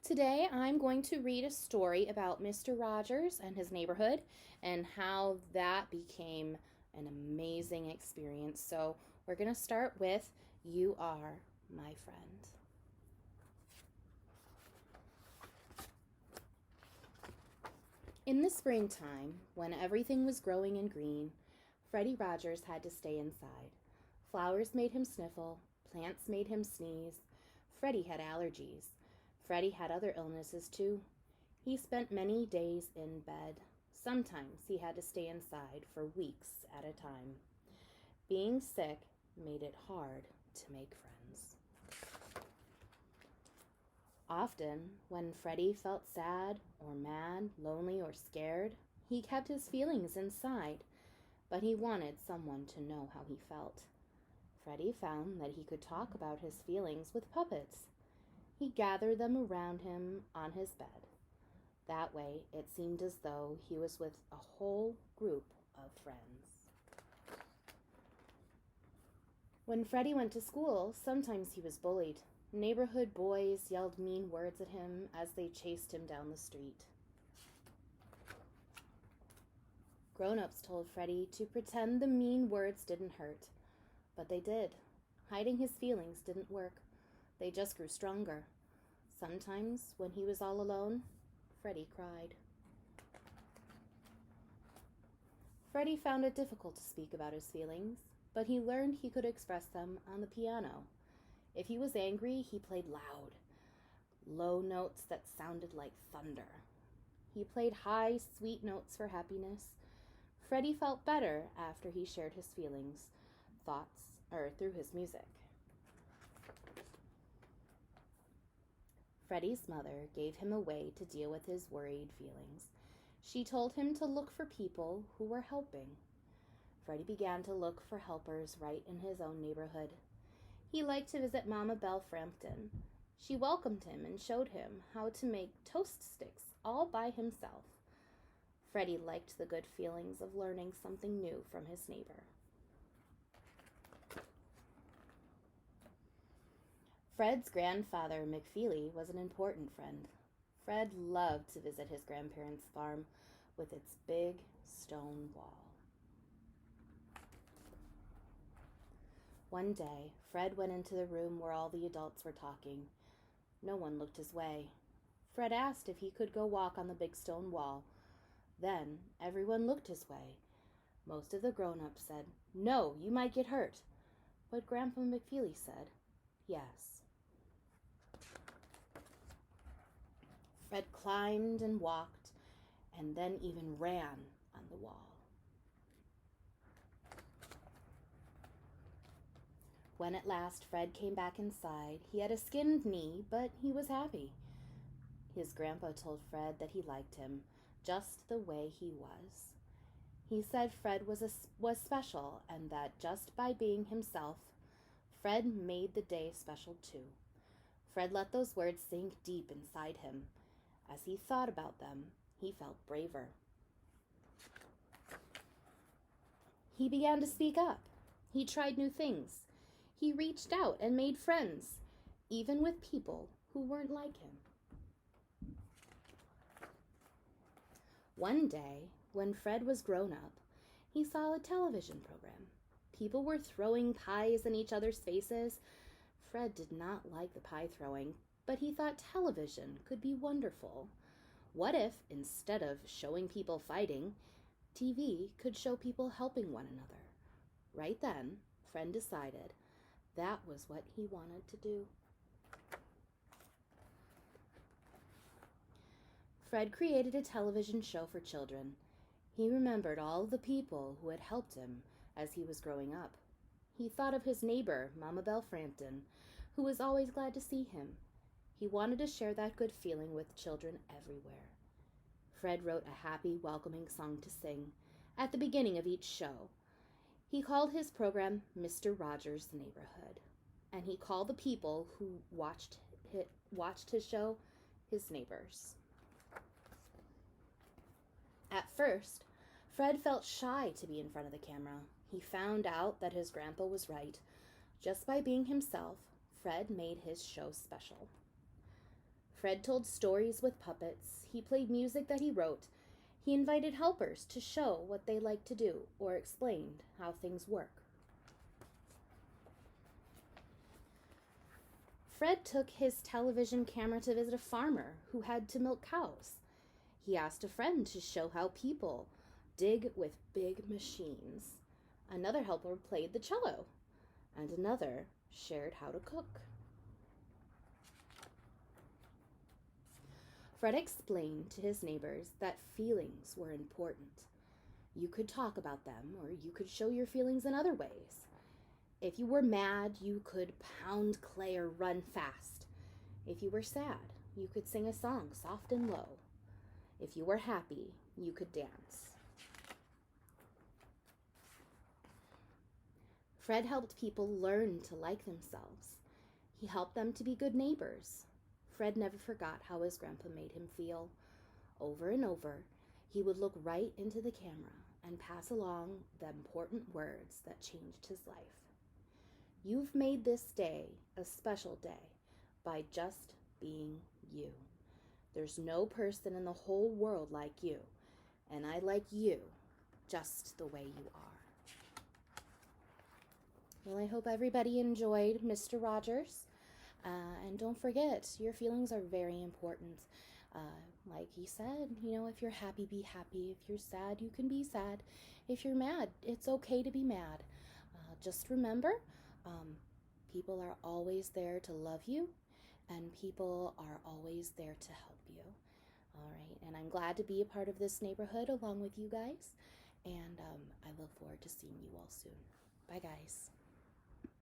Today I'm going to read a story about Mr. Rogers and his neighborhood and how that became an amazing experience. So, we're going to start with You Are My Friend. In the springtime, when everything was growing and green, Freddie Rogers had to stay inside. Flowers made him sniffle, plants made him sneeze. Freddie had allergies. Freddie had other illnesses too. He spent many days in bed. Sometimes he had to stay inside for weeks at a time. Being sick made it hard to make friends. Often, when Freddie felt sad or mad, lonely or scared, he kept his feelings inside, but he wanted someone to know how he felt. Freddie found that he could talk about his feelings with puppets. He gathered them around him on his bed. That way, it seemed as though he was with a whole group of friends. When Freddie went to school, sometimes he was bullied. Neighborhood boys yelled mean words at him as they chased him down the street. Grown-ups told Freddie to pretend the mean words didn't hurt, but they did. Hiding his feelings didn't work. They just grew stronger. Sometimes, when he was all alone, Freddie cried. Freddie found it difficult to speak about his feelings, but he learned he could express them on the piano. If he was angry, he played loud, low notes that sounded like thunder. He played high, sweet notes for happiness. Freddie felt better after he shared his feelings, through his music. Freddie's mother gave him a way to deal with his worried feelings. She told him to look for people who were helping. Freddie began to look for helpers right in his own neighborhood. He liked to visit Mama Belle Frampton. She welcomed him and showed him how to make toast sticks all by himself. Freddie liked the good feelings of learning something new from his neighbor. Fred's grandfather, McFeely, was an important friend. Fred loved to visit his grandparents' farm with its big stone wall. One day, Fred went into the room where all the adults were talking. No one looked his way. Fred asked if he could go walk on the big stone wall. Then, everyone looked his way. Most of the grown-ups said, "No, you might get hurt." But Grandpa McFeely said, "Yes." Fred climbed and walked, and then even ran on the wall. When at last Fred came back inside, he had a skinned knee, but he was happy. His grandpa told Fred that he liked him, just the way he was. He said Fred was special, and that just by being himself, Fred made the day special too. Fred let those words sink deep inside him. As he thought about them, he felt braver. He began to speak up. He tried new things. He reached out and made friends, even with people who weren't like him. One day, when Fred was grown up, he saw a television program. People were throwing pies in each other's faces. Fred did not like the pie throwing, but he thought television could be wonderful. What if, instead of showing people fighting, TV could show people helping one another? Right then, Fred decided that was what he wanted to do. Fred created a television show for children. He remembered all the people who had helped him as he was growing up. He thought of his neighbor, Mama Belle Frampton, who was always glad to see him. He wanted to share that good feeling with children everywhere. Fred wrote a happy, welcoming song to sing at the beginning of each show. He called his program Mr. Rogers' Neighborhood, and he called the people who watched his show his neighbors. At first, Fred felt shy to be in front of the camera. He found out that his grandpa was right. Just by being himself, Fred made his show special. Fred told stories with puppets. He played music that he wrote. He invited helpers to show what they liked to do or explained how things work. Fred took his television camera to visit a farmer who had to milk cows. He asked a friend to show how people dig with big machines. Another helper played the cello, and another shared how to cook. Fred explained to his neighbors that feelings were important. You could talk about them, or you could show your feelings in other ways. If you were mad, you could pound clay or run fast. If you were sad, you could sing a song soft and low. If you were happy, you could dance. Fred helped people learn to like themselves. He helped them to be good neighbors. Fred never forgot how his grandpa made him feel. Over and over, he would look right into the camera and pass along the important words that changed his life. You've made this day a special day by just being you. There's no person in the whole world like you, and I like you just the way you are. Well, I hope everybody enjoyed Mr. Rogers. And don't forget, your feelings are very important. Like he said, if you're happy, be happy. If you're sad, you can be sad. If you're mad, it's okay to be mad. Just remember, people are always there to love you, and people are always there to help you. All right, and I'm glad to be a part of this neighborhood along with you guys, and I look forward to seeing you all soon. Bye, guys.